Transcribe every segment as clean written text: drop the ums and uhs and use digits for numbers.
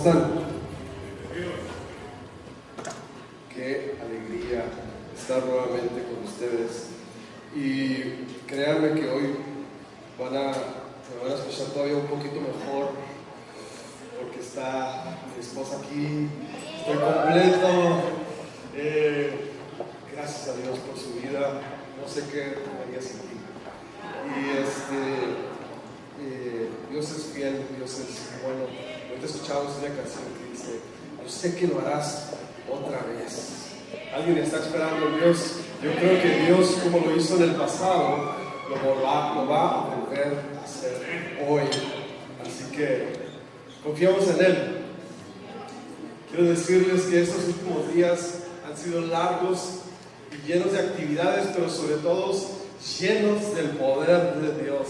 están? Qué alegría estar nuevamente con ustedes. Y créanme que hoy me van a escuchar todavía un poquito mejor, porque está mi esposa aquí, estoy completo. Gracias a Dios por su vida. No sé qué haría sin ti. Y Dios es fiel, Dios es bueno. Ahorita escuchamos una canción que dice: yo sé que lo harás otra vez. ¿Alguien está esperando en Dios? Yo creo que Dios, como lo hizo en el pasado, lo va a volver a hacer hoy. Así que confiamos en Él. Quiero decirles que estos últimos días han sido largos y llenos de actividades, pero sobre todo llenos del poder de Dios.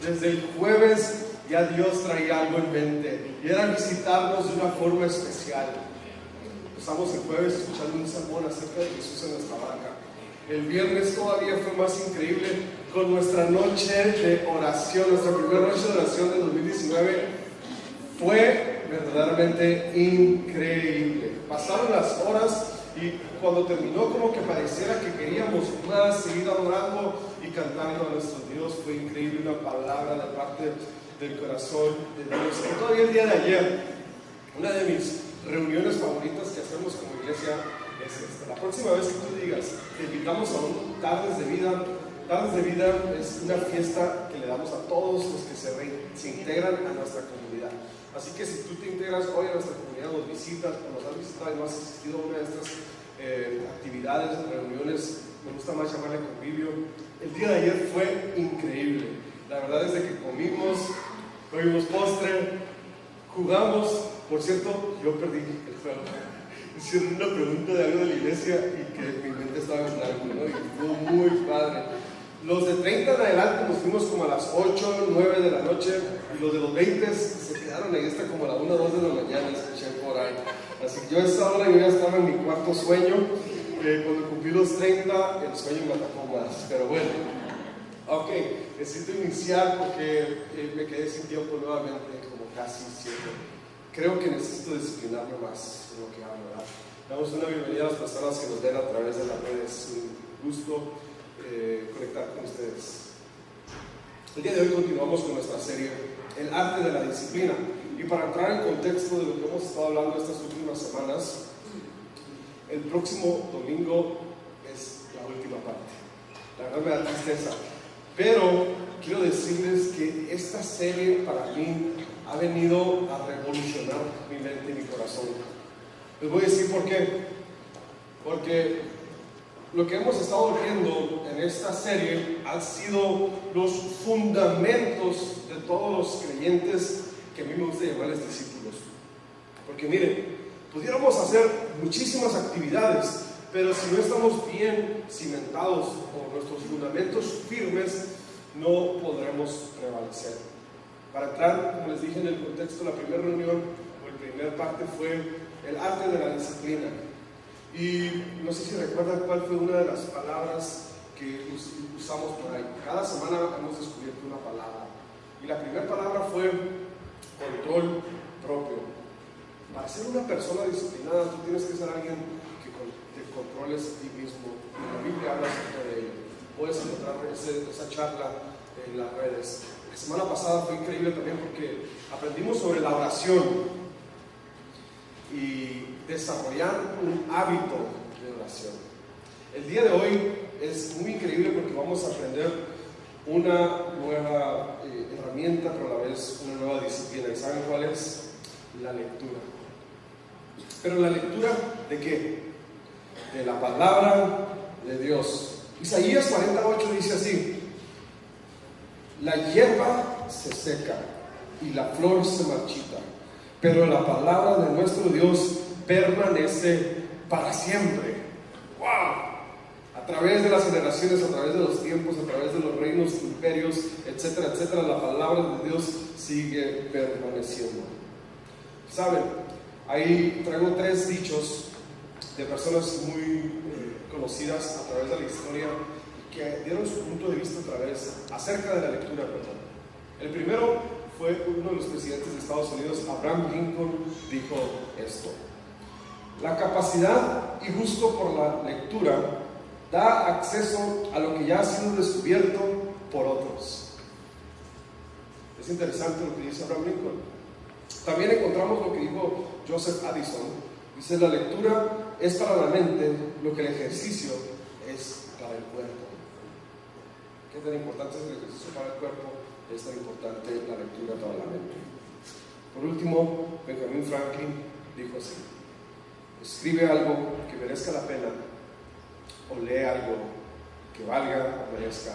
Desde el jueves ya Dios traía algo en mente y era visitarnos de una forma especial. Empezamos el jueves escuchando un sermón acerca de Jesús en nuestra barca. El viernes todavía fue más increíble con nuestra noche de oración, nuestra primera noche de oración de 2019. Fue verdaderamente increíble. Pasaron las horas y cuando terminó, como que pareciera que queríamos más, seguir adorando y cantando a nuestro Dios. Fue increíble, una palabra de parte del corazón de Dios. Y todavía el día de ayer, una de mis reuniones favoritas que hacemos como iglesia es esta. La próxima vez que tú digas, te invitamos a un Tardes de Vida. Tardes de Vida es una fiesta que le damos a todos los que se integran a nuestra comunidad. Así que si tú te integras hoy a nuestra comunidad, nos visitas, o nos has visitado y no has asistido a una de estas actividades, reuniones, me gusta más llamarle convivio. El día de ayer fue increíble. La verdad es de que comimos postre, jugamos. Por cierto, yo perdí el juego. Hicieron una pregunta de algo de la iglesia y que mi mente estaba en blanco, ¿no? Y fue muy padre. Los de 30 en adelante nos fuimos como a las 8, 9 de la noche, y los de los 20 se quedaron ahí hasta como a la 1, 2 de la mañana, escuché por ahí. Así que yo a esa hora yo ya estaba en mi cuarto sueño. Cuando cumplí los 30, el sueño me atacó más. Pero bueno, ok, necesito iniciar porque me quedé sin tiempo nuevamente, como casi siempre. Creo que necesito disciplinarme más en lo que hablo, ¿verdad? Damos una bienvenida a las personas que nos ven a través de las redes. Es un gusto conectar con ustedes. El día de hoy continuamos con nuestra serie El arte de la disciplina. Y para entrar en contexto de lo que hemos estado hablando estas últimas semanas, el próximo domingo es la última parte. La verdad me da tristeza, pero quiero decirles que esta serie para mí ha venido a revolucionar mi mente y mi corazón. Les voy a decir por qué. Porque lo que hemos estado viendo en esta serie han sido los fundamentos de todos los creyentes, que a mí me gusta llamarles discípulos. Porque miren, pudiéramos hacer muchísimas actividades, pero si no estamos bien cimentados o nuestros fundamentos firmes, no podremos prevalecer. Para entrar, como les dije en el contexto, la primera reunión o la primera parte fue el arte de la disciplina. Y no sé si recuerdan cuál fue una de las palabras que usamos por ahí. Cada semana hemos descubierto una palabra. Y la primera palabra fue control propio. Para ser una persona disciplinada, tú tienes que ser alguien que te controles a ti mismo. Y la Biblia habla acerca de ello. Puedes encontrar esa charla en las redes. La semana pasada fue increíble también porque aprendimos sobre la oración y desarrollar un hábito de oración. El día de hoy es muy increíble porque vamos a aprender una nueva herramienta, pero a la vez una nueva disciplina. ¿Y saben cuál es? La lectura. Pero la lectura ¿de qué? De la palabra de Dios. Isaías 48 dice así: la hierba se seca y la flor se marchita, pero la palabra de nuestro Dios permanece para siempre. ¡Wow! A través de las generaciones, a través de los tiempos, a través de los reinos, imperios, etcétera, etcétera, la palabra de Dios sigue permaneciendo. ¿Saben? Ahí traigo 3 dichos de personas muy conocidas a través de la historia que dieron su punto de vista acerca de la lectura, perdón. El primero fue uno de los presidentes de Estados Unidos, Abraham Lincoln, dijo esto: la capacidad y gusto por la lectura da acceso a lo que ya ha sido descubierto por otros. Es interesante lo que dice Abraham Lincoln. También encontramos lo que dijo Joseph Addison. Dice: la lectura es para la mente lo que el ejercicio es para el cuerpo. ¿Qué tan importante es el ejercicio para el cuerpo? Es tan importante la lectura para la mente. Por último, Benjamin Franklin dijo así: escribe algo que merezca la pena, o lee algo que valga o merezca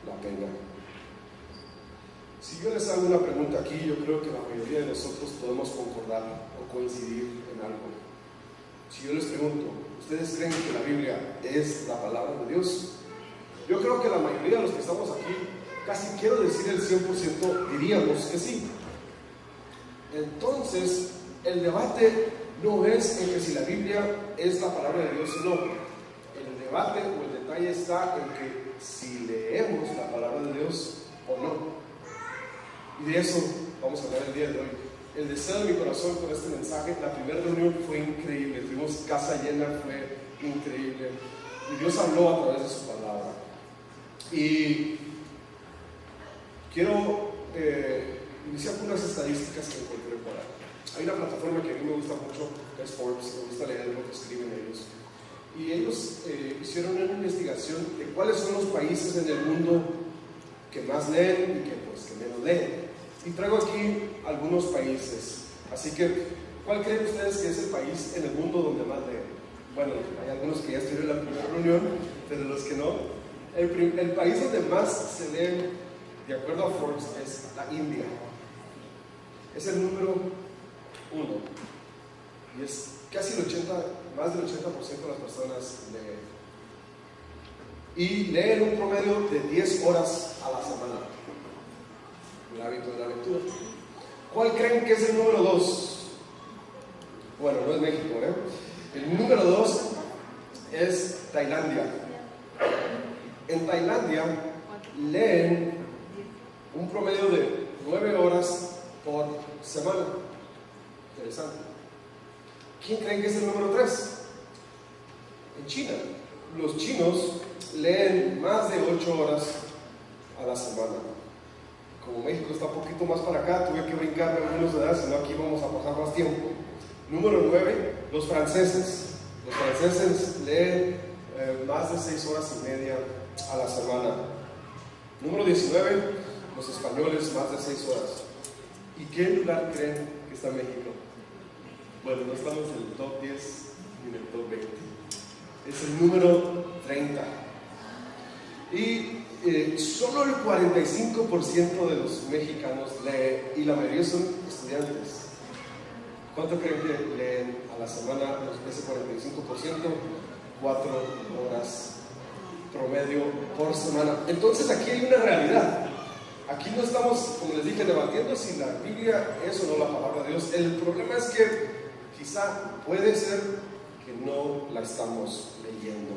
la pena. Si yo les hago una pregunta aquí, yo creo que la mayoría de nosotros podemos concordar o coincidir en algo. Si yo les pregunto: ¿ustedes creen que la Biblia es la palabra de Dios? Yo creo que la mayoría de los que estamos aquí, casi quiero decir el 100%, diríamos que sí. Entonces, el debate no es en que si la Biblia es la palabra de Dios o no. El debate o el detalle está en que si leemos la palabra de Dios o no. Y de eso vamos a hablar el día de hoy. El deseo de mi corazón con este mensaje: la primera reunión fue increíble, tuvimos casa llena, fue increíble. Y Dios habló a través de su palabra. Y quiero iniciar con unas estadísticas que encontré por ahí. Hay una plataforma que a mí me gusta mucho, que es Forbes, me gusta leer lo que escriben ellos. Y ellos hicieron una investigación de cuáles son los países en el mundo que más leen y que menos leen. Y traigo aquí algunos países. Así que, ¿cuál creen ustedes que es el país en el mundo donde más leen? Bueno, hay algunos que ya estuvieron en la primera reunión, pero los que no. El país donde más se lee, de acuerdo a Forbes, es la India. Es el número 1. Y es casi más del 80% de las personas leen. Y leen un promedio de 10 horas a la semana. El hábito de la lectura. ¿Cuál creen que es el número 2? Bueno, no es México, ¿eh? El número 2 es Tailandia. En Tailandia leen un promedio de 9 horas por semana. Interesante. ¿Quién creen que es el número 3? En China. Los chinos leen más de 8 horas a la semana. Como México está un poquito más para acá, tuve que brincarme algunos de edad, si no aquí vamos a pasar más tiempo. Número 9, los franceses. Los franceses leen más de 6 horas y media a la semana. Número 19, los españoles, más de 6 horas. ¿Y qué lugar creen que está México? Bueno, no estamos en el top 10 ni en el top 20. Es el número 30. Y solo el 45% de los mexicanos lee, y la mayoría son estudiantes. ¿Cuánto creen que leen a la semana? Ese 45%, 4 horas promedio por semana. Entonces aquí hay una realidad. Aquí no estamos, como les dije, debatiendo si la Biblia es o no la palabra de Dios. El problema es que quizá puede ser que no la estamos leyendo.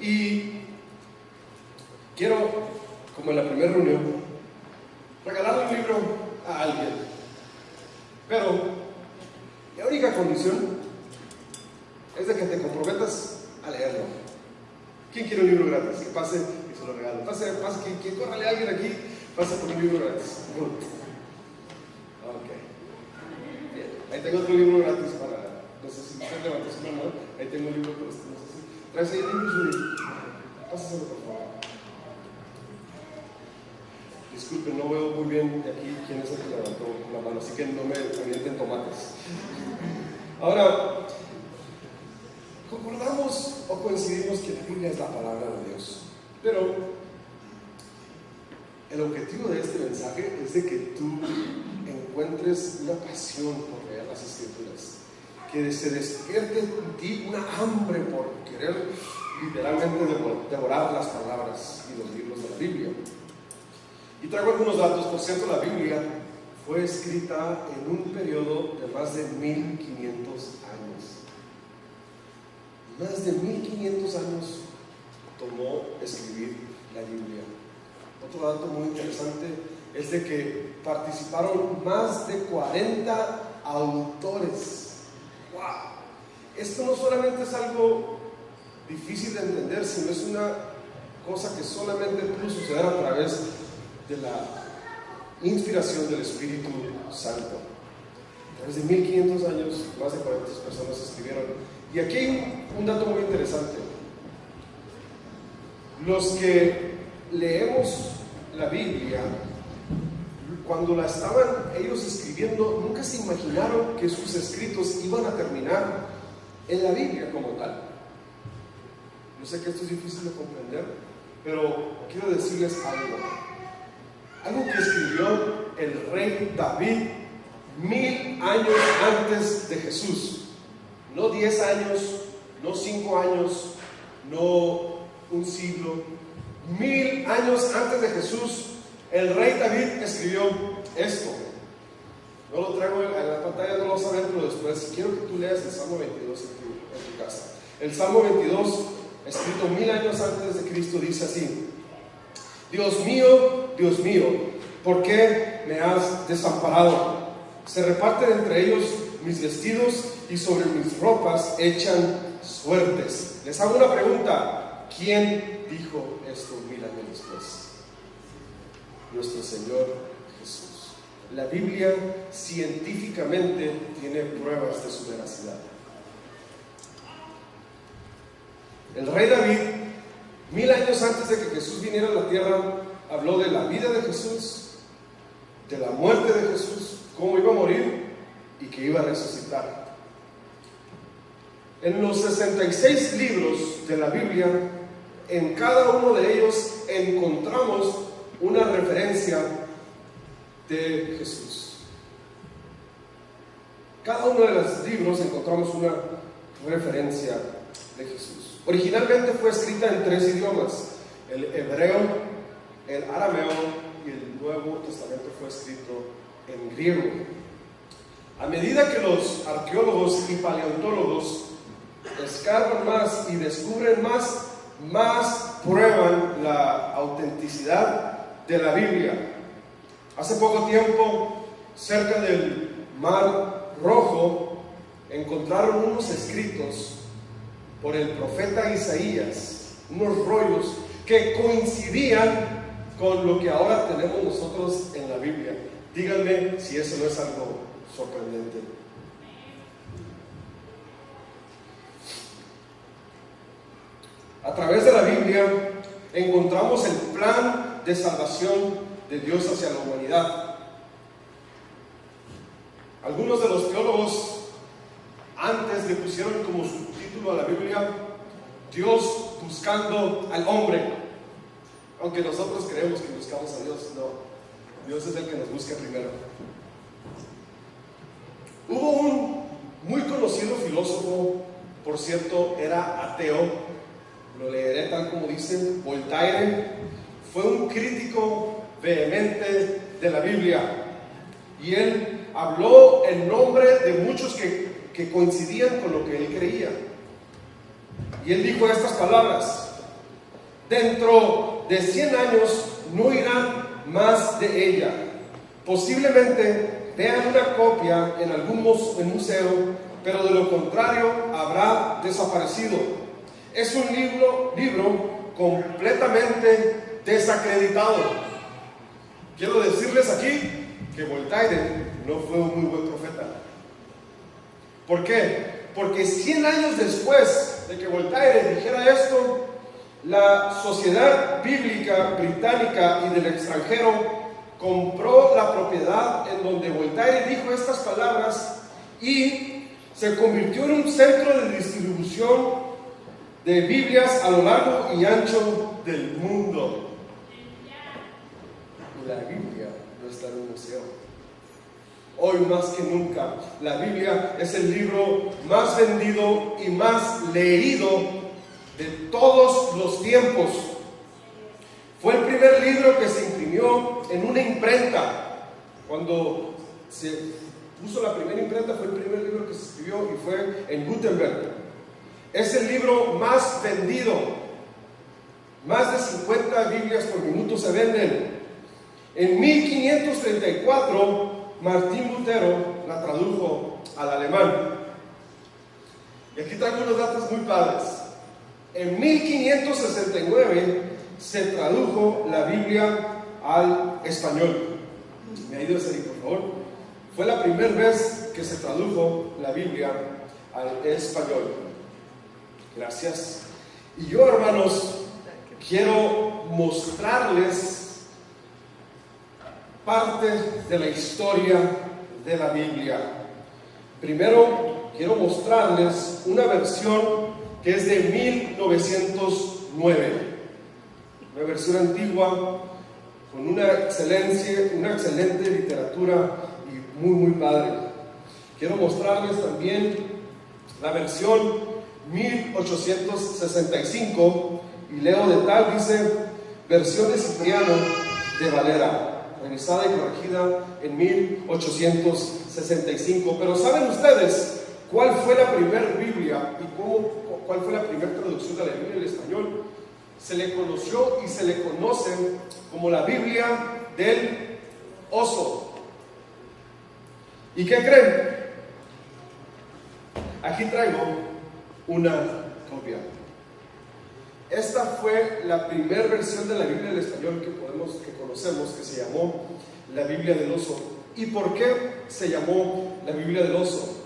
Y quiero, como en la primera reunión, regalarle un libro a alguien. Pero la única condición es de que te comprometas a leerlo. ¿Quién quiere un libro gratis? Que pase y se lo regalo. Pase, que córrale a alguien aquí, pase por un libro gratis. Ok. Bien. Ahí tengo otro libro gratis para, no sé si usted levantó su mano, ahí tengo un libro para usted, no sé si. Traes ahí el libro, pásaselo por favor. Disculpen, no veo muy bien de aquí quién es el que levantó la mano, así que no me avienten tomates. Ahora, concordamos o coincidimos que la Biblia es la palabra de Dios, pero el objetivo de este mensaje es de que tú encuentres una pasión por leer las Escrituras, que se despierte en ti una hambre por querer literalmente devorar las palabras y los libros de la Biblia. Y traigo algunos datos. Por cierto, la Biblia fue escrita en un periodo de más de 1500 años. Más de 1500 años tomó escribir la Biblia. Otro dato muy interesante es de que participaron más de 40 autores. ¡Wow! Esto no solamente es algo difícil de entender, sino es una cosa que solamente pudo suceder a través de la inspiración del Espíritu Santo. A través de 1500 años, más de 40 personas escribieron. Y aquí hay un dato muy interesante. Los que leemos la Biblia, cuando la estaban ellos escribiendo, nunca se imaginaron que sus escritos iban a terminar en la Biblia como tal. Yo sé que esto es difícil de comprender, pero quiero decirles algo que escribió el rey David 1000 años antes de Jesús. No 10 años, no 5 años, no un siglo. 1000 años antes de Jesús, el rey David escribió esto. No lo traigo en la pantalla, no lo vas a ver, pero después quiero que tú leas el Salmo 22 en tu casa. El Salmo 22, escrito 1000 años antes de Cristo, dice así: Dios mío, ¿por qué me has desamparado? Se reparten entre ellos mis vestidos y sobre mis ropas echan suertes. Les hago una pregunta: ¿quién dijo esto 1000 años después? Nuestro Señor Jesús. La Biblia científicamente tiene pruebas de su veracidad. El rey David, 1000 años antes de que Jesús viniera a la tierra, habló de la vida de Jesús, de la muerte de Jesús, cómo iba a morir y que iba a resucitar. En los 66 libros de la Biblia, en cada uno de ellos encontramos una referencia de Jesús. Cada uno de los libros encontramos una referencia de Jesús. Originalmente fue escrita en 3 idiomas: el hebreo, el arameo y el Nuevo Testamento fue escrito en griego. A medida que los arqueólogos y paleontólogos escarban más y descubren más prueban la autenticidad de la Biblia. Hace poco tiempo, cerca del Mar Rojo, encontraron unos escritos por el profeta Isaías, unos rollos que coincidían con lo que ahora tenemos nosotros en la Biblia. Díganme si eso no es algo sorprendente. A través de la Biblia encontramos el plan de salvación de Dios hacia la humanidad. Algunos de los teólogos antes le pusieron como subtítulo a la Biblia: Dios buscando al hombre. Aunque nosotros creemos que buscamos a Dios, no. Dios es el que nos busca primero. Hubo un muy conocido filósofo, por cierto, era ateo, lo leeré tal como dice, Voltaire. Fue un crítico vehemente de la Biblia, y él habló en nombre de muchos que coincidían con lo que él creía. Y él dijo estas palabras: dentro de 100 años no irán más de ella. Posiblemente vean una copia en algún museo, pero de lo contrario habrá desaparecido. Es un libro completamente desacreditado. Quiero decirles aquí que Voltaire no fue un muy buen profeta. ¿Por qué? Porque 100 años después de que Voltaire dijera esto, la Sociedad Bíblica Británica y del extranjero compró la propiedad en donde Voltaire dijo estas palabras y se convirtió en un centro de distribución de Biblias a lo largo y ancho del mundo. Y la Biblia no está en un museo. Hoy más que nunca, la Biblia es el libro más vendido y más leído de todos los tiempos. Fue el primer libro que se imprimió en una imprenta. Cuando se puso la primera imprenta, fue el primer libro que se escribió y fue en Gutenberg. Es el libro más vendido. Más de 50 Biblias por minuto se venden. En 1534, Martín Lutero la tradujo al alemán. Y aquí traigo unos datos muy padres. En 1569 se tradujo la Biblia al español. ¿Me ayudas ahí, por favor? Fue la primera vez que se tradujo la Biblia al español. Gracias. Y yo, hermanos, quiero mostrarles parte de la historia de la Biblia. Primero, quiero mostrarles una versión que es de 1909, una versión antigua con una excelente literatura y muy padre. Quiero mostrarles también la versión 1865 y leo de tal, dice, versión de Cipriano de Valera, revisada y corregida en 1865. Pero ¿saben ustedes cuál fue la primera Biblia y cuál fue la primera traducción de la Biblia en español? Se le conoció y se le conoce como la Biblia del oso. ¿Y qué creen? Aquí traigo una copia. Esta fue la primera versión de la Biblia en español que conocemos, que se llamó la Biblia del oso. ¿Y por qué se llamó la Biblia del oso?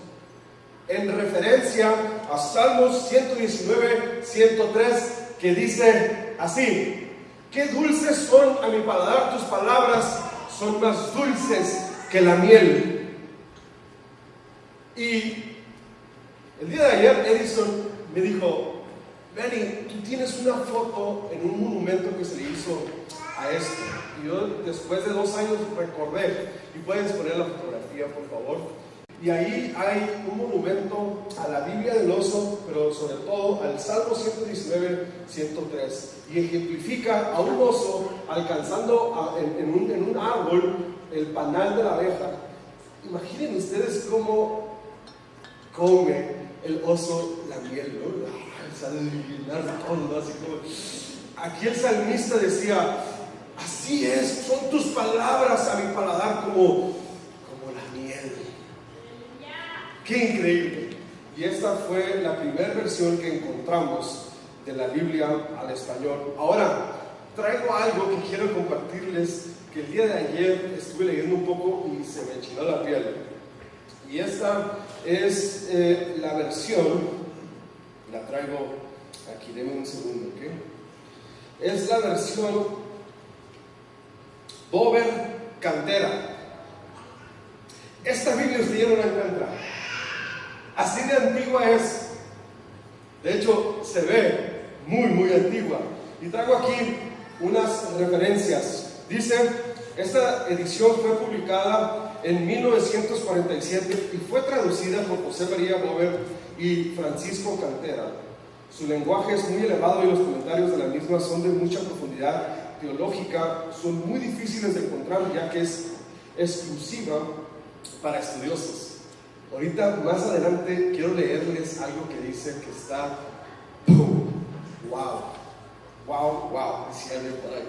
En referencia a Salmos 119, 103, que dice así: qué dulces son a mi paladar tus palabras, son más dulces que la miel. Y el día de ayer Edison me dijo: Benny, tú tienes una foto en un monumento que se le hizo a esto. Y yo, después de 2 años, recordé, y puedes poner la fotografía, por favor. Y ahí hay un monumento a la Biblia del oso, pero sobre todo al Salmo 119, 103. Y ejemplifica a un oso alcanzando en un árbol el panal de la abeja. Imaginen ustedes cómo come el oso la miel, ¿no? Todo, así como... Aquí el salmista decía: así es, son tus palabras a mi paladar como la miel. ¡Qué increíble! Y esta fue la primera versión que encontramos de la Biblia al español. Ahora, traigo algo que quiero compartirles, que el día de ayer estuve leyendo un poco y se me enchinó la piel. Y esta es la versión, la traigo aquí, denme un segundo, ¿ok? Es la versión Bover Cantera. Esta Biblia ustedes no la encuentran. Así de antigua es. De hecho, se ve muy antigua. Y traigo aquí unas referencias. Dice, esta edición fue publicada en 1947 y fue traducida por José María Bover y Francisco Cantera. Su lenguaje es muy elevado y los comentarios de la misma son de mucha profundidad teológica, son muy difíciles de encontrar ya que es exclusiva para estudiosos. Ahorita, más adelante, quiero leerles algo que dice que está wow, decía alguien por ahí.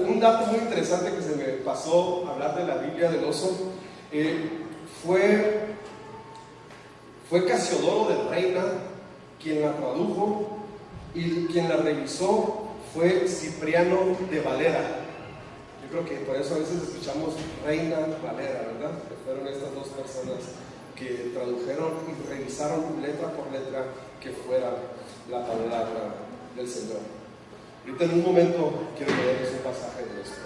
Un dato muy interesante que se me pasó hablar de la Biblia del oso fue Casiodoro de Reina quien la tradujo, y quien la revisó fue Cipriano de Valera. Yo creo que por eso a veces escuchamos Reina Valera, ¿verdad? Que fueron estas dos personas que tradujeron y revisaron letra por letra que fuera la palabra del Señor. Ahorita en un momento quiero leerles un pasaje de esto.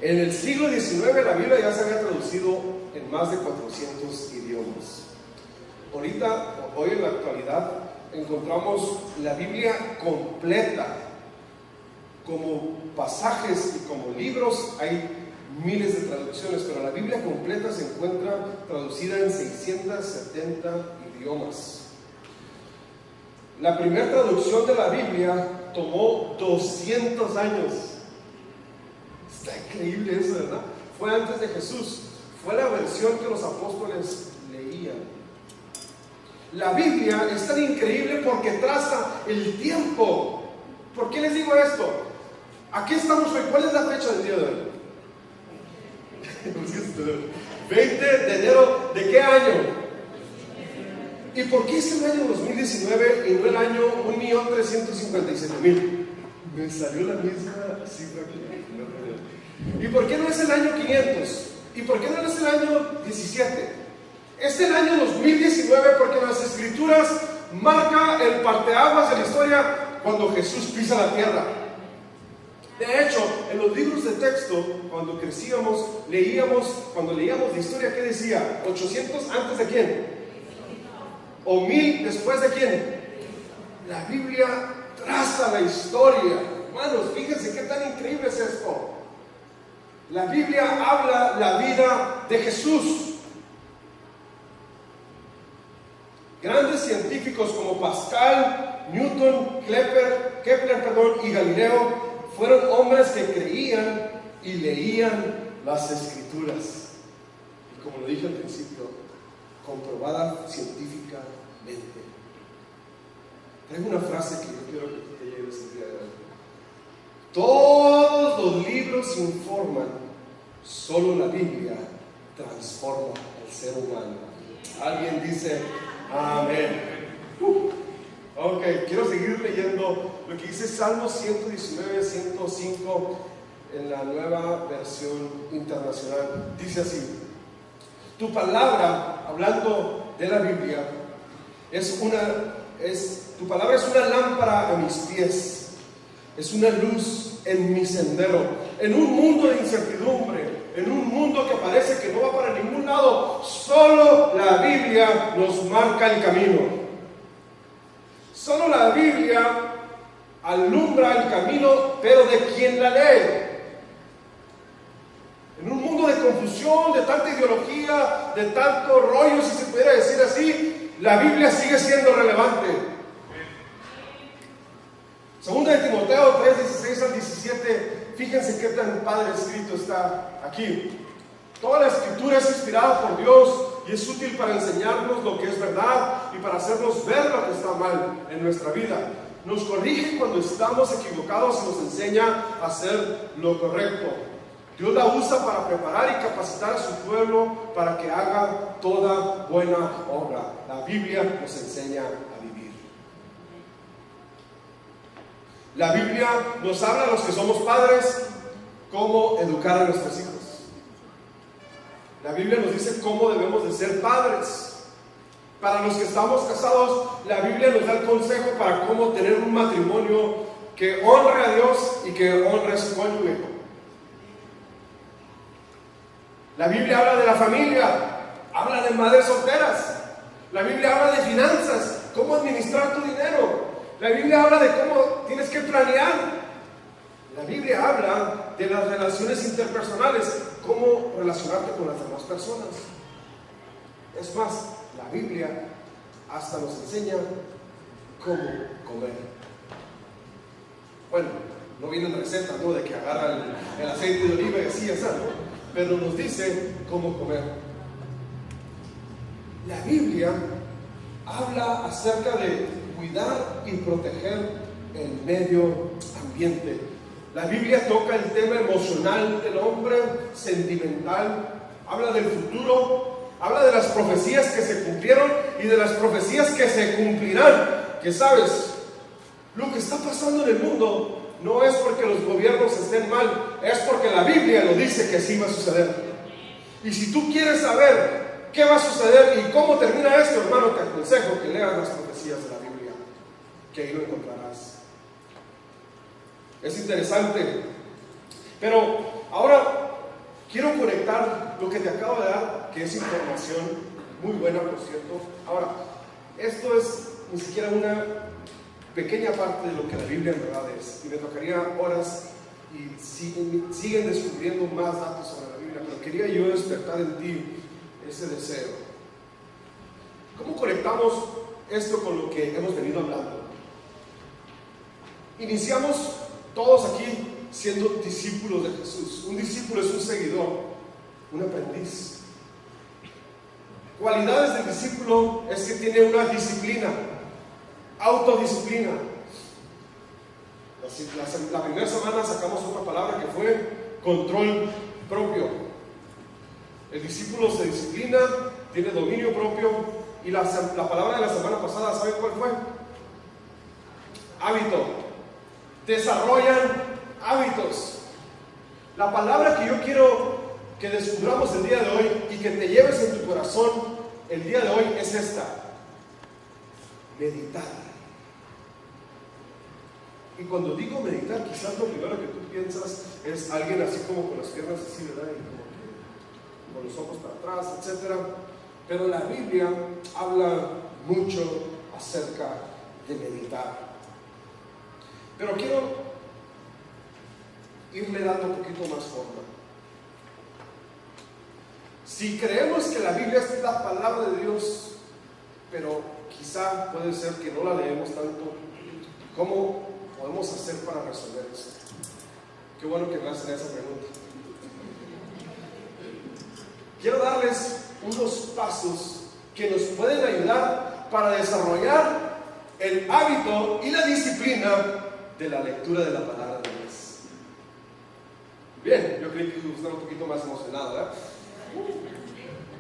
En el siglo XIX la Biblia ya se había traducido en más de 400 idiomas. Ahorita, hoy en la actualidad, encontramos la Biblia completa. Como pasajes y como libros hay miles de traducciones, pero la Biblia completa se encuentra traducida en 670 idiomas. La primera traducción de la Biblia tomó 200 años. Está increíble eso, ¿verdad? Fue antes de Jesús. Fue la versión que los apóstoles leían. La Biblia es tan increíble porque traza el tiempo. ¿Por qué les digo esto? Aquí estamos hoy. ¿Cuál es la fecha del día de hoy? 20 de enero. ¿De qué año? ¿Y por qué es el año 2019 y no el año 1.357.000? Me salió la misma cifra que... ¿Y por qué no es el año 500? ¿Y por qué no es el año 17? Es el año 2019 porque en las Escrituras marca el parteaguas de la historia cuando Jesús pisa la tierra. De hecho, en los libros de texto, cuando crecíamos, cuando leíamos la historia, ¿qué decía? ¿800 antes de quién? ¿O 1000 después de quién? La Biblia traza la historia. Hermanos, fíjense qué tan increíble es esto. La Biblia habla la vida de Jesús. Grandes científicos como Pascal, Newton, Kepler, y Galileo fueron hombres que creían y leían las Escrituras. Y como lo dije al principio, comprobada científicamente. Traigo una frase que yo quiero que te lleves el día de hoy. Todos los libros informan, solo la Biblia transforma al ser humano. Alguien dice amén. Ok, quiero seguir leyendo lo que dice Salmo 119, 105 en la Nueva Versión Internacional. Dice así: tu palabra, hablando de la Biblia, tu palabra es una lámpara a mis pies, es una luz en mi sendero. En un mundo de incertidumbre, en un mundo que parece que no va para ningún lado, solo la Biblia nos marca el camino. Solo la Biblia alumbra el camino, pero de quien la lee. En un mundo de confusión, de tanta ideología, de tanto rollo, si se pudiera decir así, la Biblia sigue siendo relevante. Segunda de Timoteo 3, 16 al 17, fíjense qué tan padre escrito está aquí. Toda la Escritura es inspirada por Dios y es útil para enseñarnos lo que es verdad y para hacernos ver lo que está mal en nuestra vida. Nos corrige cuando estamos equivocados y nos enseña a hacer lo correcto. Dios la usa para preparar y capacitar a su pueblo para que haga toda buena obra. La Biblia nos enseña a vivir. La Biblia nos habla a los que somos padres cómo educar a nuestros hijos. La Biblia nos dice cómo debemos de ser padres. Para los que estamos casados, la Biblia nos da el consejo para cómo tener un matrimonio que honre a Dios y que honre a su cónyuge. La Biblia habla de la familia, habla de madres solteras. La Biblia habla de finanzas, cómo administrar tu dinero. La Biblia habla de cómo tienes que planear. La Biblia habla de las relaciones interpersonales, cómo relacionarte con las demás personas. Es más, la Biblia hasta nos enseña cómo comer. Bueno, no vienen recetas, ¿no?, de que agarra el aceite de oliva y así, ¿no? Pero nos dice cómo comer. La Biblia habla acerca de cuidar y proteger el medio ambiente. La Biblia toca el tema emocional del hombre, sentimental, habla del futuro, habla de las profecías que se cumplieron y de las profecías que se cumplirán. Que sabes, lo que está pasando en el mundo no es porque los gobiernos estén mal, es porque la Biblia lo dice que así va a suceder. Y si tú quieres saber qué va a suceder y cómo termina esto, hermano, te aconsejo que leas las profecías de la Biblia, que ahí lo encontrarás. Es interesante. Pero ahora quiero conectar lo que te acabo de dar, que es información muy buena, por cierto. Ahora, esto es ni siquiera una pequeña parte de lo que la Biblia en verdad es, y me tocaría horas y siguen descubriendo más datos sobre la Biblia, pero quería yo despertar en ti ese deseo. ¿Cómo conectamos esto con lo que hemos venido hablando? Iniciamos todos aquí siendo discípulos de Jesús. Un discípulo es un seguidor, un aprendiz. Cualidades del discípulo es que tiene una disciplina, autodisciplina. La primera semana sacamos otra palabra que fue control propio. El discípulo se disciplina, tiene dominio propio, y la palabra de la semana pasada, ¿saben cuál fue? Hábito. Desarrollan hábitos. La palabra que yo quiero que descubramos el día de hoy y que te lleves en tu corazón el día de hoy es esta: meditar. Y cuando digo meditar, quizás lo primero que tú piensas es alguien así como con las piernas así, ¿verdad? Y como que con los ojos para atrás, etc. Pero la Biblia habla mucho acerca de meditar. Pero quiero irle dando un poquito más forma. Si creemos que la Biblia es la palabra de Dios, pero quizá puede ser que no la leemos tanto, ¿cómo podemos hacer para resolver esto? Qué bueno que me hacen esa pregunta. Quiero darles unos pasos que nos pueden ayudar para desarrollar el hábito y la disciplina de la lectura de la palabra de Dios. Bien, yo creí que iba a estar un poquito más emocionado, ¿verdad?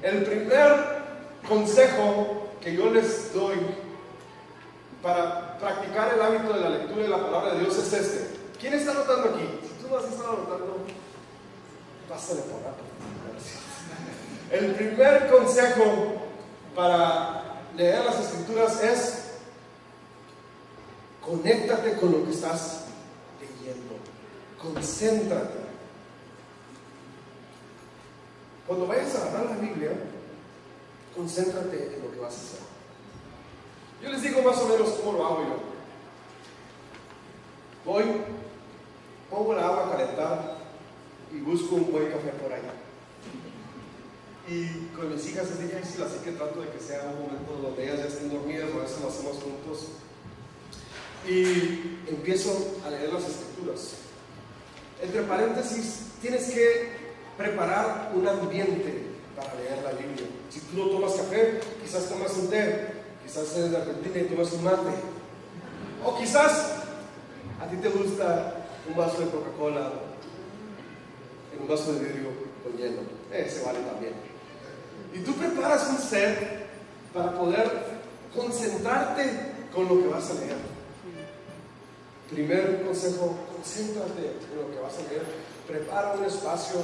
El primer consejo que yo les doy para practicar el hábito de la lectura de la palabra de Dios es este. ¿Quién está anotando aquí? Si tú no has estado anotando, pásale por acá. El primer consejo para leer las Escrituras es: conéctate con lo que estás leyendo. Concéntrate. Cuando vayas a agarrar la Biblia, concéntrate en lo que vas a hacer. Yo les digo más o menos cómo lo hago yo. Voy, pongo la agua a calentar y busco un buen café por ahí. Y con mis hijas es difícil, así que trato de que sea un momento donde ellas ya estén dormidas, o a veces lo hacemos juntos. Y empiezo a leer las Escrituras. Entre paréntesis, tienes que preparar un ambiente para leer la Biblia. Si tú no tomas café, quizás tomas un té, quizás eres de Argentina y tomas un mate, o quizás a ti te gusta un vaso de Coca-Cola en un vaso de vidrio con hielo. Ese vale también. Y tú preparas un set para poder concentrarte con lo que vas a leer. Primer consejo: concéntrate en lo que vas a leer. Prepara un espacio.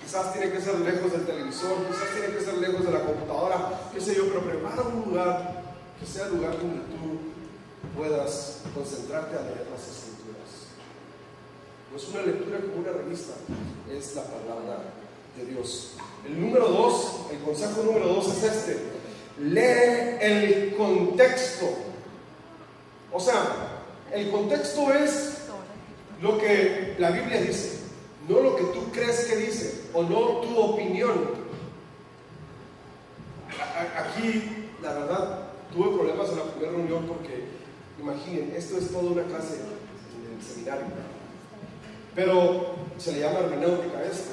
Quizás tiene que ser lejos del televisor, quizás tiene que ser lejos de la computadora, qué sé yo, pero prepara un lugar que sea el lugar donde tú puedas concentrarte a leer las Escrituras. No es una lectura como una revista, es la palabra de Dios. El consejo número 2 es este: lee el contexto. O sea, el contexto es lo que la Biblia dice, no lo que tú crees que dice, o no tu opinión. Aquí, la verdad, tuve problemas en la primera reunión porque, imaginen, esto es toda una clase en el seminario, pero se le llama hermenéutica a esto.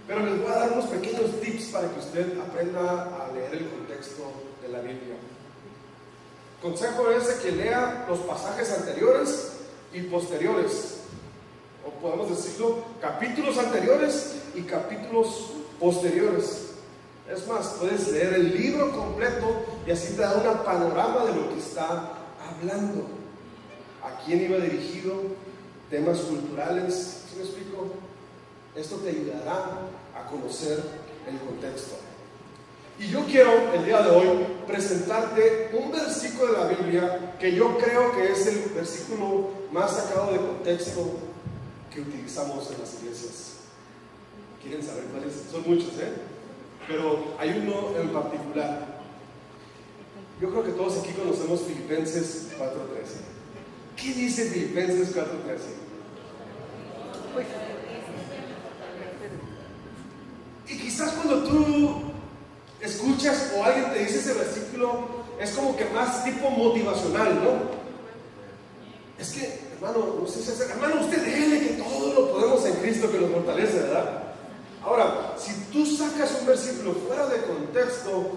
Pero les voy a dar unos pequeños tips para que usted aprenda a leer el contexto de la Biblia. Consejo es que lea los pasajes anteriores y posteriores, o podemos decirlo, capítulos anteriores y capítulos posteriores. Es más, puedes leer el libro completo y así te da un panorama de lo que está hablando, a quién iba dirigido, temas culturales. ¿Sí me explico? Esto te ayudará a conocer el contexto. Y yo quiero el día de hoy presentarte un versículo de la Biblia que yo creo que es el versículo más sacado de contexto que utilizamos en las iglesias. ¿Quieren saber cuáles? Son muchos, pero hay uno en particular. Yo creo que todos aquí conocemos Filipenses 4:13. ¿Qué dice Filipenses 4:13? Y quizás cuando tú escuchas o alguien te dice ese versículo, es como que más tipo motivacional, ¿no? Es que, hermano, usted déjele que todo lo podemos en Cristo que nos fortalece, ¿verdad? Ahora, si tú sacas un versículo fuera de contexto,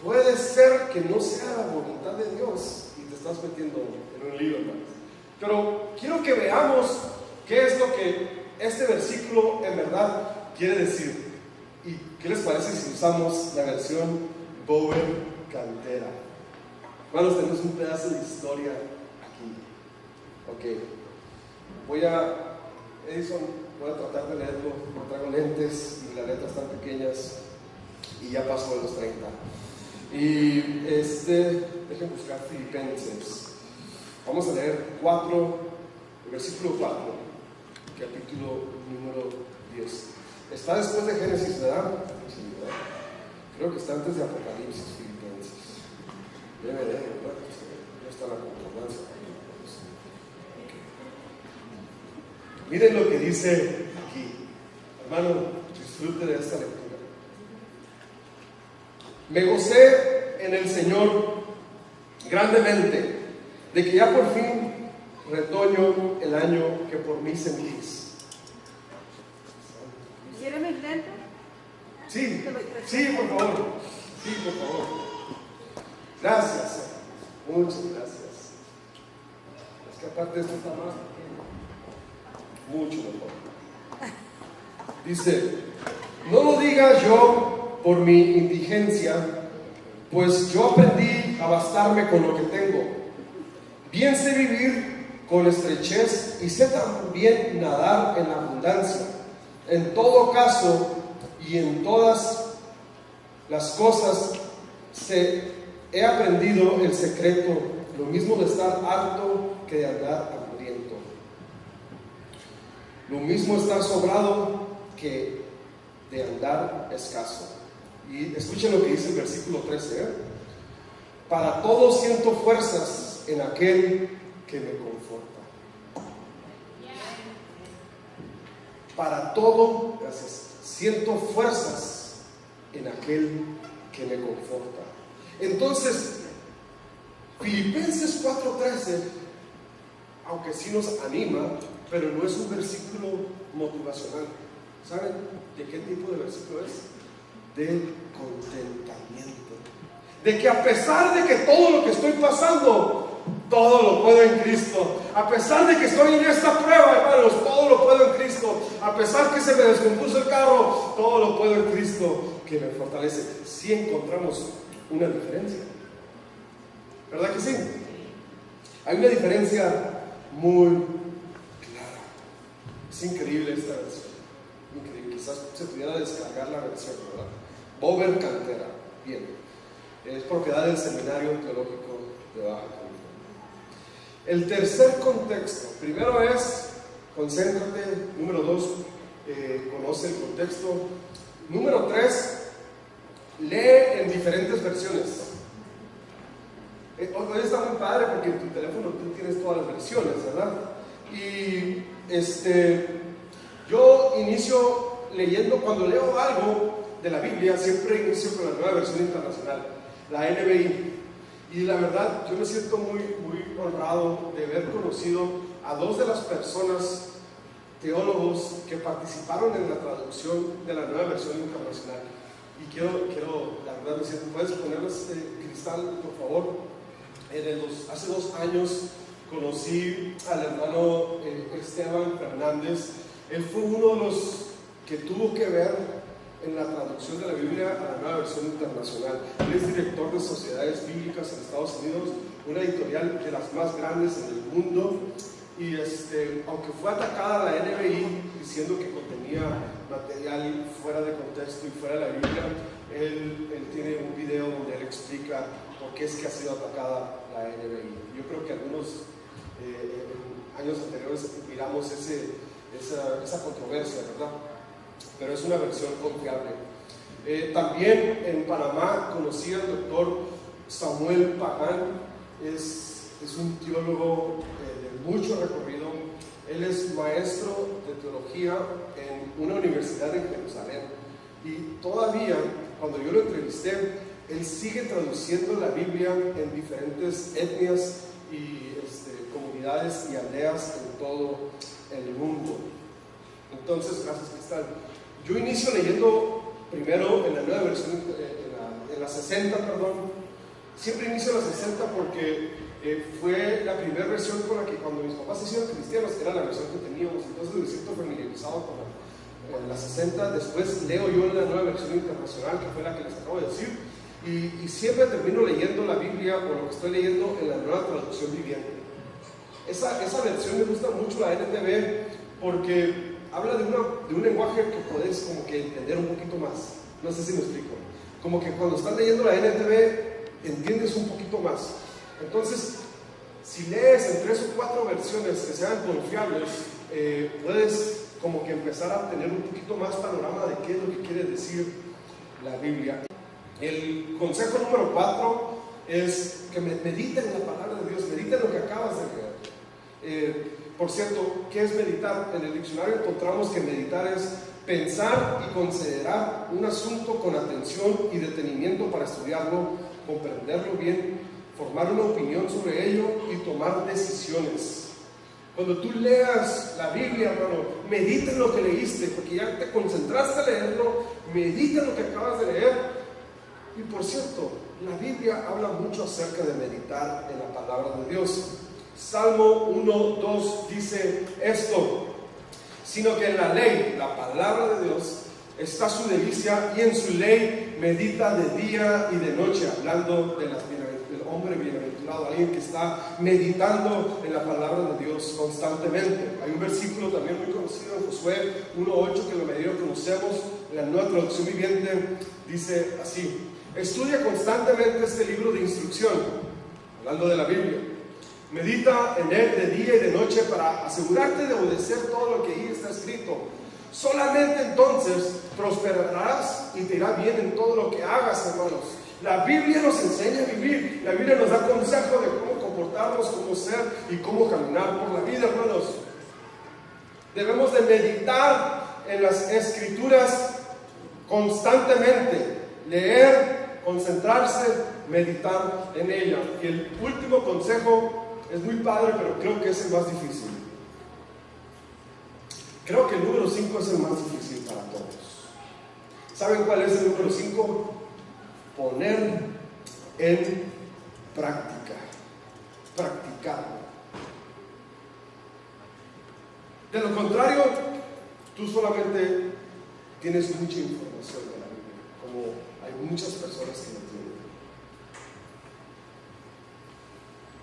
puede ser que no sea la voluntad de Dios y te estás metiendo en un lío, hermano. Pero quiero que veamos qué es lo que este versículo en verdad quiere decir. ¿Y qué les parece si usamos la versión Bower Cantera? Hermanos, tenemos un pedazo de historia aquí. Ok. Edison, voy a tratar de leerlo. No traigo lentes y las letras están pequeñas y ya pasó de los 30. Y dejen buscar Filipenses. Vamos a leer el versículo 4, capítulo número 10. Está después de Génesis, ¿verdad? Sí, ¿verdad? Creo que está antes de Apocalipsis, Filipenses. Debe de, ¿verdad? No está la concordancia. Okay. Miren lo que dice aquí. Hermano, disfrute de esta lectura. Me gocé en el Señor grandemente de que ya por fin retoño el año que por mí sentís. ¿Quiere mis lentes? Sí, por favor. Sí, por favor. Gracias. Muchas gracias. Es que aparte esto está más pequeño. Mucho mejor. Dice, no lo diga yo por mi indigencia, pues yo aprendí a bastarme con lo que tengo. Bien sé vivir con estrechez y sé también nadar en abundancia. En todo caso y en todas las cosas he aprendido el secreto, lo mismo de estar harto que de andar hambriento, lo mismo estar sobrado que de andar escaso. Y escuchen lo que dice el versículo 13, Para todo siento fuerzas en aquel que me conforta. Para todo, gracias, siento fuerzas en aquel que me conforta. Entonces, Filipenses 4:13, aunque sí nos anima, pero no es un versículo motivacional. ¿Saben de qué tipo de versículo es? De contentamiento. De que a pesar de que todo lo que estoy pasando, todo lo puedo en Cristo. A pesar de que estoy en esta prueba, hermanos, todo lo puedo en Cristo. A pesar que se me descompuso el carro, todo lo puedo en Cristo que me fortalece. Sí encontramos una diferencia, ¿verdad que sí? Hay una diferencia muy clara. Es increíble esta versión. Increíble. Quizás se pudiera descargar la versión, ¿verdad? Bower Cantera. Bien. Es propiedad del Seminario Teológico de Baja California. El tercer contexto, primero es concéntrate, número 2, conoce el contexto, número 3, lee en diferentes versiones. Hoy está muy padre porque en tu teléfono tú tienes todas las versiones, ¿verdad? Y yo inicio leyendo, cuando leo algo de la Biblia, siempre inicio con la Nueva Versión Internacional, la NBI. Y la verdad, yo me siento muy honrado de haber conocido a dos de las personas, teólogos, que participaron en la traducción de la Nueva Versión Internacional. Y quiero la verdad, me siento, ¿puedes ponerles cristal, por favor? Hace 2 años conocí al hermano Esteban Fernández. Él fue uno de los que tuvo que ver en la traducción de la Biblia a la Nueva Versión Internacional. Él es director de Sociedades Bíblicas en Estados Unidos, una editorial de las más grandes en el mundo. Y aunque fue atacada la NBI diciendo que contenía material fuera de contexto y fuera de la Biblia, él tiene un video donde él explica por qué es que ha sido atacada la NBI. Yo creo que algunos años anteriores miramos esa controversia, ¿verdad? Pero es una versión confiable. También en Panamá conocí al doctor Samuel Pagán. Es un teólogo de mucho recorrido. Él es maestro de teología en una universidad en Jerusalén. Y todavía, cuando yo lo entrevisté, él sigue traduciendo la Biblia en diferentes etnias y comunidades y aldeas en todo el mundo. Entonces, gracias, Cristal. Yo inicio leyendo primero en la nueva versión, en la 60, perdón. Siempre inicio en la 60 porque fue la primera versión con la que cuando mis papás se hicieron cristianos era la versión que teníamos, entonces me siento familiarizado con la 60. Después leo yo la nueva versión internacional, que fue la que les acabo de decir, y siempre termino leyendo la Biblia o lo que estoy leyendo en la nueva traducción viviente. Esa versión me gusta mucho, la NTV, porque habla de un lenguaje que puedes como que entender un poquito más. No sé si me explico. Como que cuando estás leyendo la NTV entiendes un poquito más. Entonces, si lees en 3 o 4 versiones que sean confiables, puedes como que empezar a tener un poquito más panorama de qué es lo que quiere decir la Biblia. El consejo número 4 es que mediten en la palabra de Dios, mediten lo que acabas de leer. Por cierto, ¿qué es meditar? En el diccionario encontramos que meditar es pensar y considerar un asunto con atención y detenimiento para estudiarlo, comprenderlo bien, formar una opinión sobre ello y tomar decisiones. Cuando tú leas la Biblia, hermano, medita en lo que leíste, porque ya te concentraste a leerlo, medita en lo que acabas de leer. Y por cierto, la Biblia habla mucho acerca de meditar en la palabra de Dios. Salmo 1:2 dice esto: sino que en la ley, la palabra de Dios, está su delicia, y en su ley medita de día y de noche, hablando del hombre bienaventurado, alguien que está meditando en la palabra de Dios constantemente. Hay un versículo también muy conocido en Josué 1:8 que lo medio conocemos, en la nueva traducción viviente, dice así: estudia constantemente este libro de instrucción, hablando de la Biblia. Medita en él de día y de noche para asegurarte de obedecer todo lo que ahí está escrito. Solamente entonces prosperarás y te irá bien en todo lo que hagas, hermanos. La Biblia nos enseña a vivir. La Biblia nos da consejo de cómo comportarnos, cómo ser y cómo caminar por la vida, hermanos. Debemos de meditar en las Escrituras constantemente. Leer, concentrarse, meditar en ella. Y el último consejo es muy padre, pero creo que es el más difícil. Creo que el número 5 es el más difícil para todos. ¿Saben cuál es el número 5? Poner en práctica. Practicar. De lo contrario, tú solamente tienes mucha información de la Biblia, como hay muchas personas que lo tienen.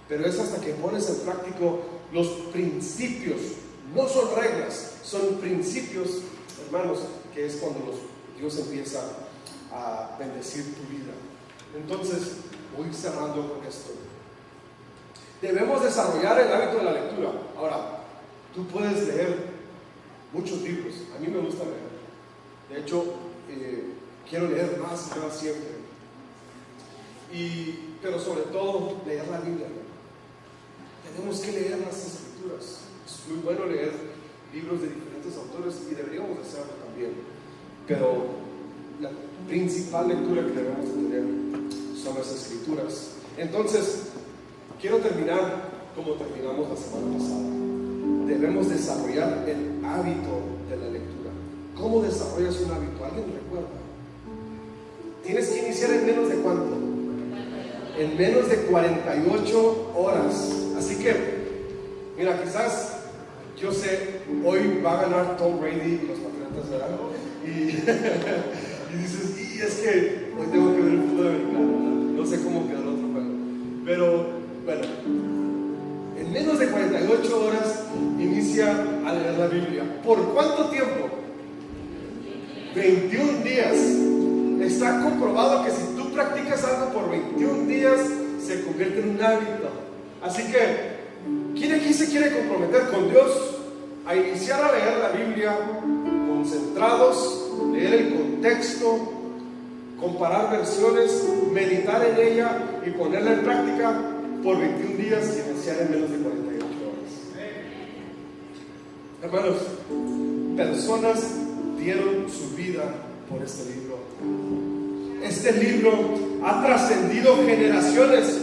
Pero es hasta que pones en práctica los principios, no son reglas, son principios, hermanos, que es cuando Dios empieza a bendecir tu vida. Entonces, voy cerrando con esto. Debemos desarrollar el hábito de la lectura. Ahora, tú puedes leer muchos libros. A mí me gusta leer. De hecho, quiero leer más y más siempre. Pero sobre todo, leer la Biblia. Tenemos que leer las Escrituras. Es muy bueno leer libros de diferentes autores y deberíamos hacerlo también. Pero la principal lectura que debemos tener son las Escrituras. Entonces, quiero terminar como terminamos la semana pasada. Debemos desarrollar el hábito de la lectura. ¿Cómo desarrollas un hábito? ¿Alguien recuerda? Tienes que iniciar en menos de ¿cuánto? En menos de 48 horas. Así que, mira, quizás, yo sé, hoy va a ganar Tom Brady y los Patriotas, ¿verdad? Y dices, y es que hoy tengo que ver el fútbol americano, ¿verdad? No sé cómo quedó el otro juego. Pero, bueno, en menos de 48 horas inicia a leer la Biblia. ¿Por cuánto tiempo? 21 días. Está comprobado que si tú practicas algo por 21 días, se convierte en un hábito. Así que, ¿quién aquí se quiere comprometer con Dios a iniciar a leer la Biblia concentrados, leer el contexto, comparar versiones, meditar en ella y ponerla en práctica por 21 días y iniciar en menos de 48 horas? Hermanos, personas dieron su vida por este libro. Este libro ha trascendido generaciones.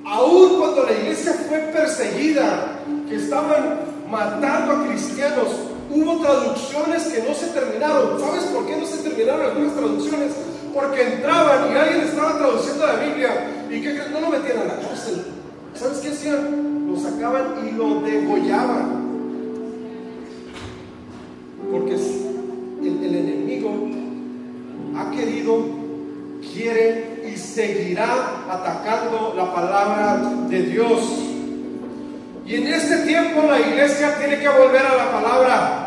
Aún cuando la iglesia fue perseguida, que estaban matando a cristianos, hubo traducciones que no se terminaron. ¿Sabes por qué no se terminaron algunas traducciones? Porque entraban y alguien estaba traduciendo la Biblia y que no lo metían a la cárcel. ¿Sabes qué quiere y seguirá atacando la palabra de Dios. Y en este tiempo la iglesia tiene que volver a la palabra.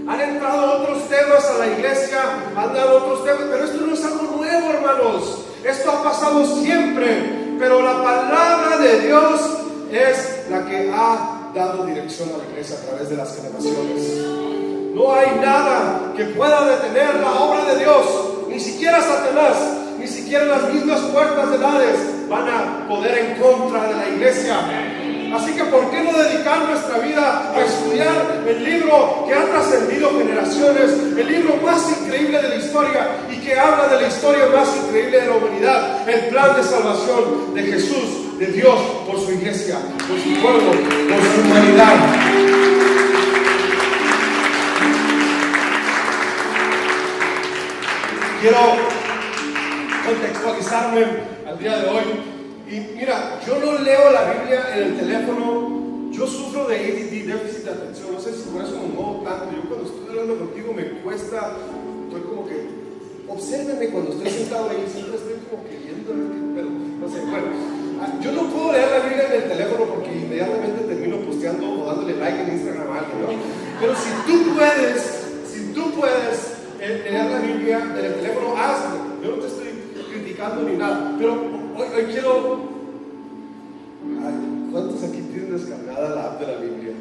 Han entrado otros temas a la iglesia, han dado otros temas, pero esto no es algo nuevo, hermanos. Esto ha pasado siempre, pero la palabra de Dios es la que ha dado dirección a la iglesia a través de las generaciones. No hay nada que pueda detener la obra de Dios, ni siquiera Satanás, ni siquiera las mismas puertas del Hades van a poder en contra de la iglesia. Así que ¿por qué no dedicar nuestra vida a estudiar el libro que ha trascendido generaciones, el libro más increíble de la historia y que habla de la historia más increíble de la humanidad, el plan de salvación de Jesús, de Dios por su iglesia, por su pueblo, por su humanidad? Quiero contextualizarme al día de hoy. Y mira, yo no leo la Biblia en el teléfono. Yo sufro de ADD, déficit de atención. No sé si por eso me muevo tanto. Yo cuando estoy hablando contigo me cuesta. Estoy como que, obsérvenme cuando estoy sentado ahí. Siempre estoy como que viendo, pero no sé. Bueno, yo no puedo leer la Biblia en el teléfono porque inmediatamente termino posteando o dándole like en Instagram a alguien, ¿no? Pero si tú puedes leer la Biblia en el teléfono, hazlo. Yo no te estoy criticando ni nada, pero hoy quiero. ¿Cuántos aquí tienen descargada la app de la Biblia?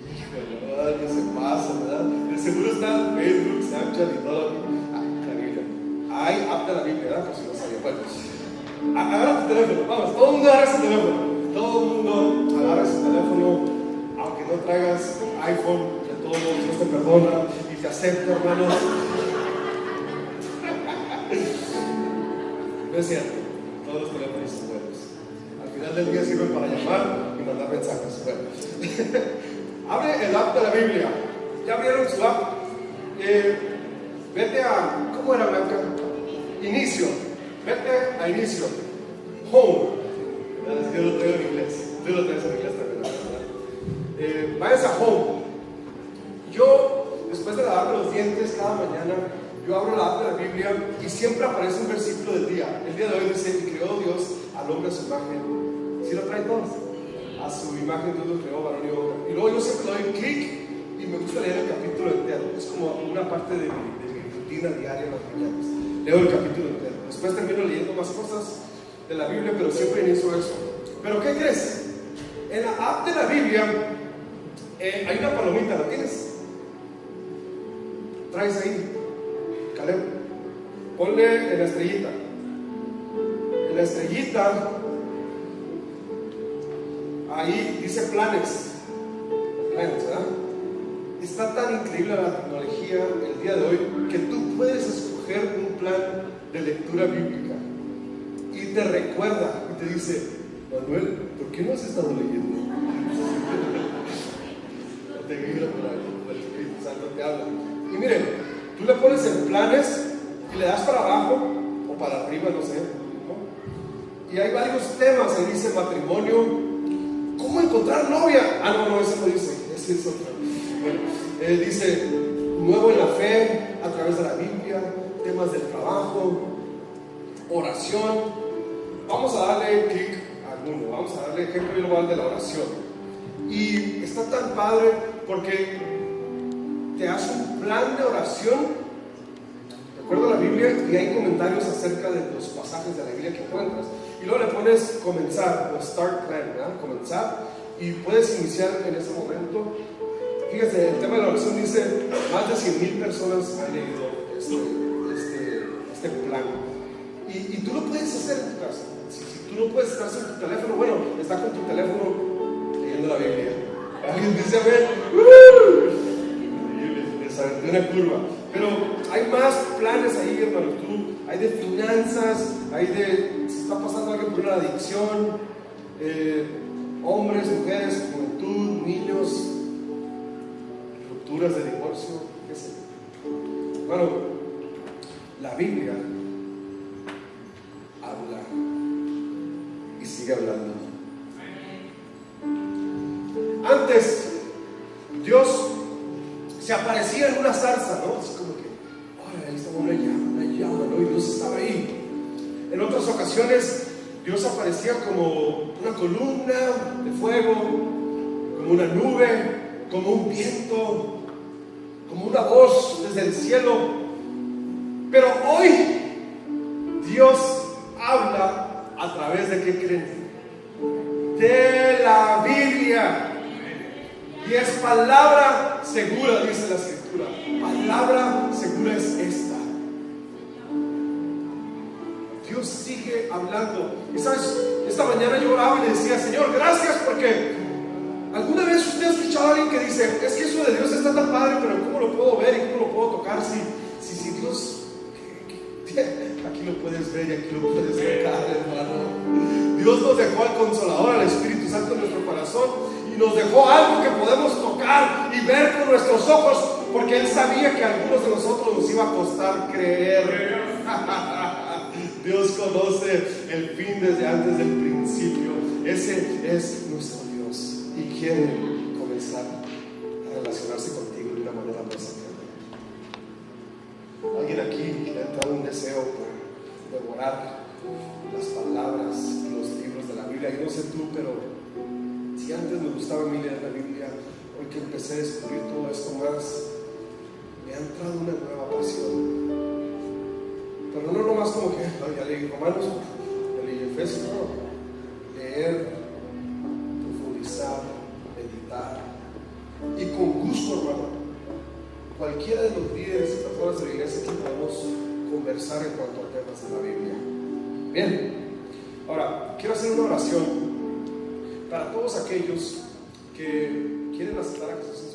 Híjole, que se pasa, ¿verdad? De seguro está Facebook, Snapchat y todo. La Biblia. Hay app de la Biblia, ¿verdad? Por si no sabía. Bueno, agarra tu teléfono, vamos, todo el mundo agarra su teléfono. Todo el mundo agarra su teléfono, aunque no traigas iPhone, que todos Dios te perdona y te acepta, hermano. No es cierto, todos los teléfonos son buenos. Al final del día sirven para llamar y mandar mensajes. Bueno, abre el app de la Biblia. ¿Ya abrieron su app? Vete a, ¿cómo era, Blanca? Inicio. Vete a inicio. Home. Yo lo traigo en inglés. Tú lo traes en inglés también. Vayas a Home. Yo, después de lavarme los dientes cada mañana, yo abro la app de la Biblia y siempre aparece un versículo del día. El día de hoy dice: y creó Dios al hombre a su imagen. ¿Sí lo traen todos? A su imagen Dios lo creó, varón y hembra. Y luego yo siempre le doy clic y me gusta leer el capítulo entero. Es como una parte de mi rutina diaria en las mañanas. Leo el capítulo entero. Después termino leyendo más cosas de la Biblia, pero siempre inicio eso. ¿Pero qué crees? En la app de la Biblia hay una palomita, ¿la tienes? Traes ahí. Caleb, ponle en la estrellita. En la estrellita, ahí dice planes. Planes, ¿verdad? Está tan increíble la tecnología el día de hoy que tú puedes escoger un plan de lectura bíblica y te recuerda y te dice: Manuel, ¿por qué no has estado leyendo? Te guía por el Espíritu Santo, te habla. Y miren, tú le pones en planes y le das para abajo o para arriba, no sé, ¿no? Y hay varios temas. Ahí dice matrimonio, cómo encontrar novia. No, eso no dice, ese es otro. Bueno, dice nuevo en la fe a través de la Biblia, temas del trabajo, oración. Vamos a darle clic a alguno, vamos a darle ejemplo igual de la oración. Y está tan padre porque te hace un plan de oración de acuerdo a la Biblia y hay comentarios acerca de los pasajes de la Biblia que encuentras. Y luego le pones comenzar o start plan, ¿verdad? Comenzar, y puedes iniciar en ese momento. Fíjate, el tema de la oración dice: más de 100,000 personas han leído este plan. Y tú lo puedes hacer en tu casa. Si tú no puedes estar en tu teléfono, bueno, está con tu teléfono leyendo la Biblia. Alguien dice: a ver, les aventé una curva. Pero hay más planes ahí, hermano. Hay de finanzas, hay de si está pasando algo por una adicción, hombres, mujeres, juventud, niños, rupturas de divorcio, qué sé. Bueno, la Biblia habla y sigue hablando. Antes, Dios se aparecía en una zarza, ¿no? Es como que, ahí está una llama, y Dios estaba ahí. En otras ocasiones Dios aparecía como una columna de fuego, como una nube, como un viento, como una voz desde el cielo. Pero hoy Dios habla a través de ¿qué creen? De la Biblia. Y es palabra segura, dice la Escritura. Palabra segura es esta. Dios sigue hablando. Y sabes, esta mañana yo oraba y le decía: Señor, gracias, porque alguna vez usted ha escuchado a alguien que dice: es que eso de Dios está tan padre, pero ¿cómo lo puedo ver y cómo lo puedo tocar? Si Dios, aquí lo puedes ver y aquí lo puedes tocar, hermano. Dios nos dejó al Consolador, al Espíritu Santo en nuestro corazón, y nos dejó algo que podemos tocar y ver con nuestros ojos, porque Él sabía que a algunos de nosotros nos iba a costar creer. Dios conoce el fin desde antes del principio. Ese es nuestro Dios y quiere comenzar a relacionarse contigo de una manera más cercana. Alguien aquí le ha entrado un deseo por devorar las palabras y los libros de la Biblia. Y no sé tú, pero si antes me gustaba a mí leer la Biblia, hoy que empecé a descubrir todo esto más, me ha entrado una nueva pasión. Pero no nomás como que ya leí Romanos, ya leí Efesios, no. Leer, profundizar, meditar y con gusto, hermano. Cualquiera de los líderes y personas de la iglesia que podamos conversar en cuanto a temas de la Biblia. Bien, ahora quiero hacer una oración para todos aquellos que quieren aceptar a Jesús